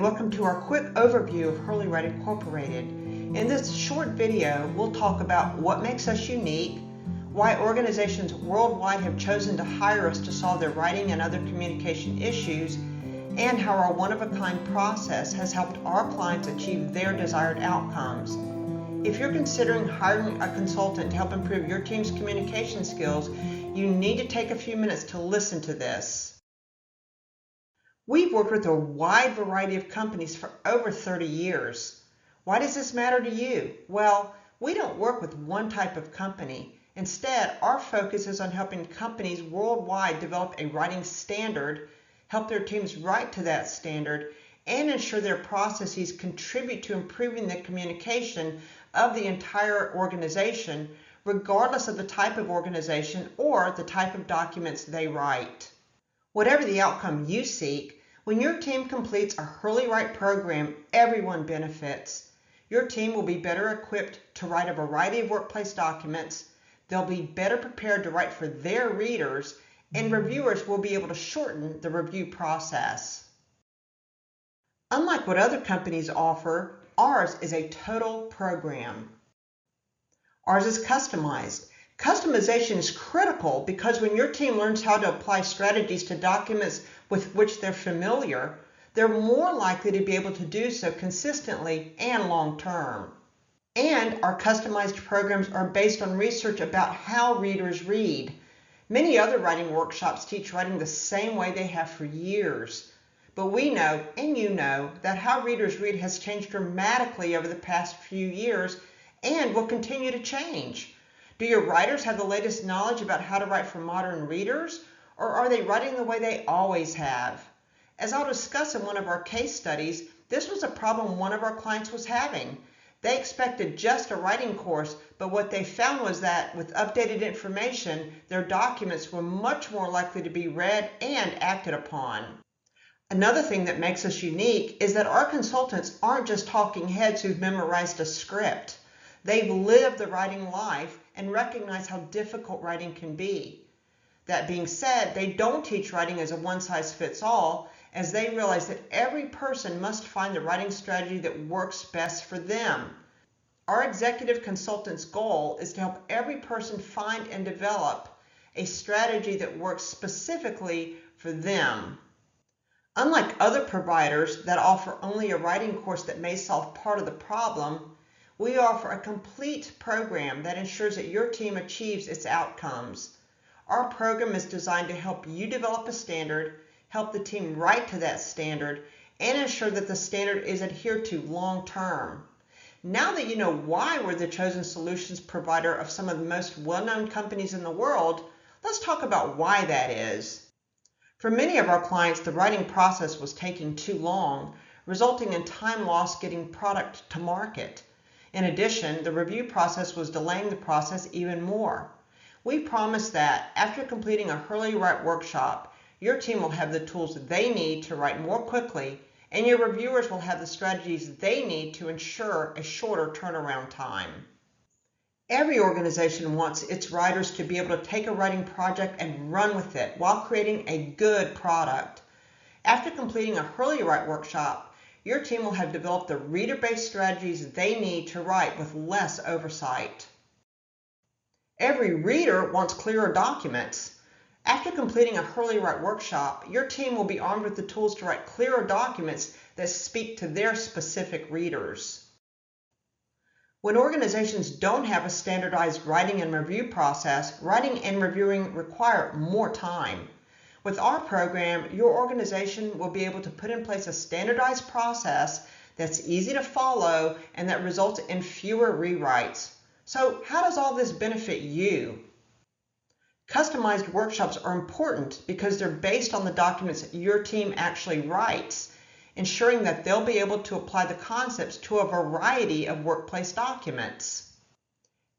Welcome to our quick overview of Hurley Write Incorporated. In this short video, we'll talk about what makes us unique, why organizations worldwide have chosen to hire us to solve their writing and other communication issues, and how our one-of-a-kind process has helped our clients achieve their desired outcomes. If you're considering hiring a consultant to help improve your team's communication skills, you need to take a few minutes to listen to this. We've worked with a wide variety of companies for over 30 years. Why does this matter to you? Well, we don't work with one type of company. Instead, our focus is on helping companies worldwide develop a writing standard, help their teams write to that standard, and ensure their processes contribute to improving the communication of the entire organization, regardless of the type of organization or the type of documents they write. Whatever the outcome you seek, when your team completes a Hurley Write program, everyone benefits. Your team will be better equipped to write a variety of workplace documents, they'll be better prepared to write for their readers, and reviewers will be able to shorten the review process. Unlike what other companies offer, ours is a total program. Ours is customized. Customization is critical because when your team learns how to apply strategies to documents with which they're familiar, they're more likely to be able to do so consistently and long term. And our customized programs are based on research about how readers read. Many other writing workshops teach writing the same way they have for years. But we know, and you know, that how readers read has changed dramatically over the past few years and will continue to change. Do your writers have the latest knowledge about how to write for modern readers, or are they writing the way they always have? As I'll discuss in one of our case studies, this was a problem one of our clients was having. They expected just a writing course, but what they found was that with updated information, their documents were much more likely to be read and acted upon. Another thing that makes us unique is that our consultants aren't just talking heads who've memorized a script. They've lived the writing life and recognize how difficult writing can be. That being said, they don't teach writing as a one-size-fits-all, as they realize that every person must find the writing strategy that works best for them. Our executive consultant's goal is to help every person find and develop a strategy that works specifically for them. Unlike other providers that offer only a writing course that may solve part of the problem, we offer a complete program that ensures that your team achieves its outcomes. Our program is designed to help you develop a standard, help the team write to that standard, and ensure that the standard is adhered to long term. Now that you know why we're the chosen solutions provider of some of the most well-known companies in the world, let's talk about why that is. For many of our clients, the writing process was taking too long, resulting in time lost getting product to market. In addition, the review process was delaying the process even more. We promise that after completing a Hurley Write workshop, your team will have the tools they need to write more quickly, and your reviewers will have the strategies they need to ensure a shorter turnaround time. Every organization wants its writers to be able to take a writing project and run with it while creating a good product. After completing a Hurley Write workshop, your team will have developed the reader-based strategies they need to write with less oversight. Every reader wants clearer documents. After completing a Hurley Write workshop, your team will be armed with the tools to write clearer documents that speak to their specific readers. When organizations don't have a standardized writing and review process, writing and reviewing require more time. With our program, your organization will be able to put in place a standardized process that's easy to follow and that results in fewer rewrites. So how does all this benefit you? Customized workshops are important because they're based on the documents your team actually writes, ensuring that they'll be able to apply the concepts to a variety of workplace documents.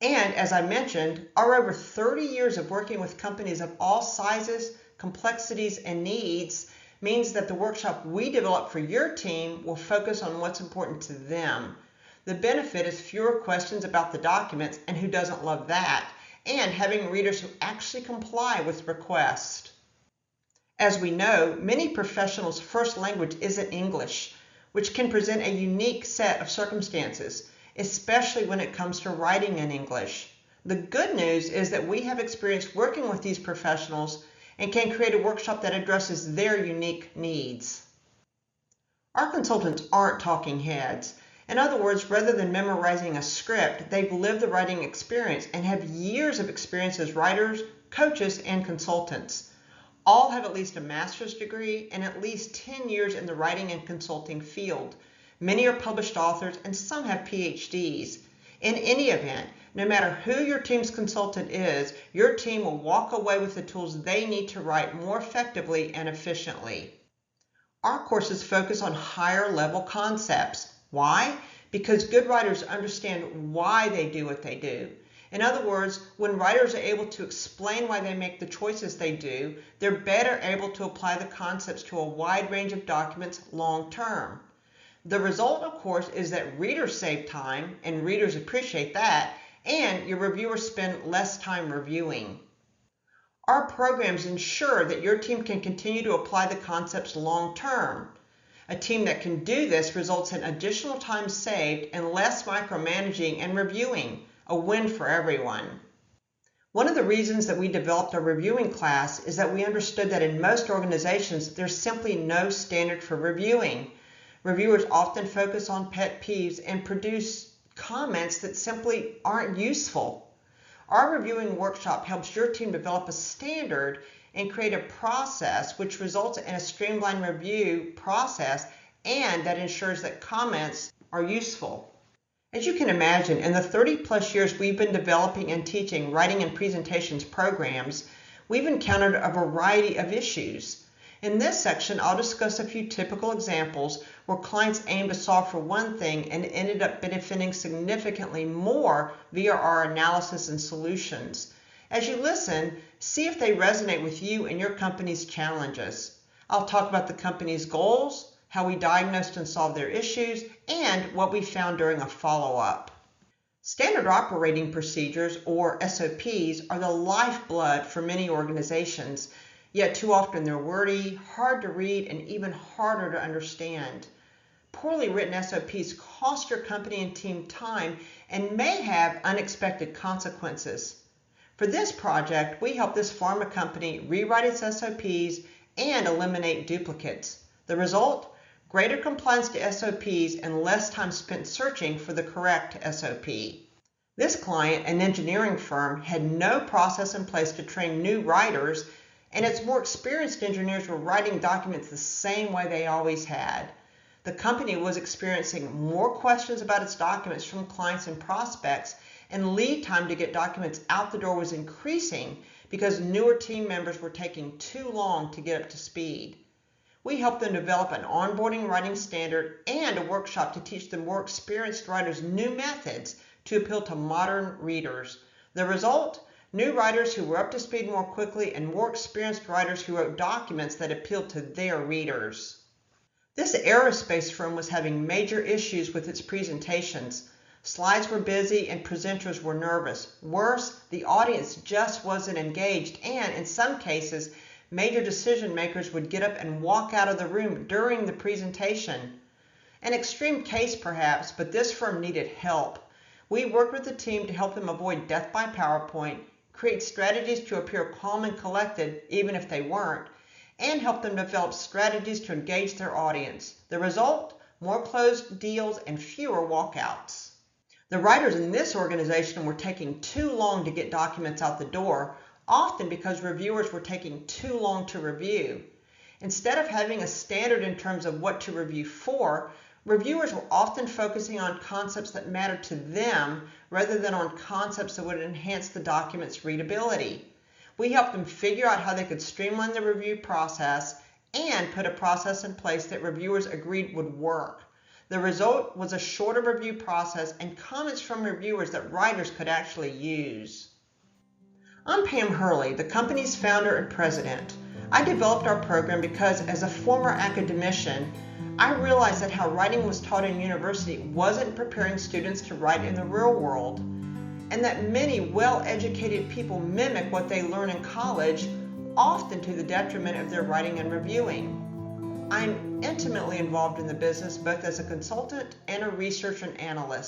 And as I mentioned, our over 30 years of working with companies of all sizes, complexities, and needs means that the workshop we develop for your team will focus on what's important to them. The benefit is fewer questions about the documents, and who doesn't love that, and having readers who actually comply with requests. As we know, many professionals' first language isn't English. which can present a unique set of circumstances, especially when it comes to writing in English. The good news is that we have experience working with these professionals and can create a workshop that addresses their unique needs. Our consultants aren't talking heads. In other words, rather than memorizing a script, they've lived the writing experience and have years of experience as writers, coaches, and consultants. All have at least a master's degree and at least 10 years in the writing and consulting field. Many are published authors and some have PhDs. In any event, no matter who your team's consultant is, your team will walk away with the tools they need to write more effectively and efficiently. Our courses focus on higher level concepts. Why? Because good writers understand why they do what they do. In other words, when writers are able to explain why they make the choices they do, they're better able to apply the concepts to a wide range of documents long term. The result, of course, is that readers save time, and readers appreciate that, and your reviewers spend less time reviewing. Our programs ensure that your team can continue to apply the concepts long term. A team that can do this results in additional time saved and less micromanaging and reviewing, a win for everyone. One of the reasons that we developed a reviewing class is that we understood that in most organizations there's simply no standard for reviewing. Reviewers often focus on pet peeves and produce comments that simply aren't useful. Our reviewing workshop helps your team develop a standard and create a process which results in a streamlined review process and that ensures that comments are useful. As you can imagine, in the 30+ years we've been developing and teaching writing and presentations programs, we've encountered a variety of issues. In this section, I'll discuss a few typical examples where clients aimed to solve for one thing and ended up benefiting significantly more via our analysis and solutions. As you listen, see if they resonate with you and your company's challenges. I'll talk about the company's goals, how we diagnosed and solved their issues, and what we found during a follow-up. Standard operating procedures, or SOPs, are the lifeblood for many organizations, yet too often they're wordy, hard to read, and even harder to understand. Poorly written SOPs cost your company and team time and may have unexpected consequences. For this project, we helped this pharma company rewrite its SOPs and eliminate duplicates. The result? Greater compliance to SOPs and less time spent searching for the correct SOP. This client, an engineering firm, had no process in place to train new writers, and its more experienced engineers were writing documents the same way they always had. The company was experiencing more questions about its documents from clients and prospects, and lead time to get documents out the door was increasing because newer team members were taking too long to get up to speed. We helped them develop an onboarding writing standard and a workshop to teach the more experienced writers new methods to appeal to modern readers. The result? New writers who were up to speed more quickly and more experienced writers who wrote documents that appealed to their readers. This aerospace firm was having major issues with its presentations. Slides were busy and presenters were nervous. Worse, the audience just wasn't engaged, and in some cases, major decision makers would get up and walk out of the room during the presentation. An extreme case perhaps, but this firm needed help. We worked with the team to help them avoid death by PowerPoint, create strategies to appear calm and collected even if they weren't, and help them develop strategies to engage their audience. The result? More closed deals and fewer walkouts. The writers in this organization were taking too long to get documents out the door, often because reviewers were taking too long to review. Instead of having a standard in terms of what to review for, reviewers were often focusing on concepts that mattered to them rather than on concepts that would enhance the document's readability. We helped them figure out how they could streamline the review process and put a process in place that reviewers agreed would work. The result was a shorter review process and comments from reviewers that writers could actually use. I'm Pam Hurley, the company's founder and president. I developed our program because, as a former academician, I realized that how writing was taught in university wasn't preparing students to write in the real world, and that many well-educated people mimic what they learn in college, often to the detriment of their writing and reviewing. I'm intimately involved in the business both as a consultant and a research and analyst.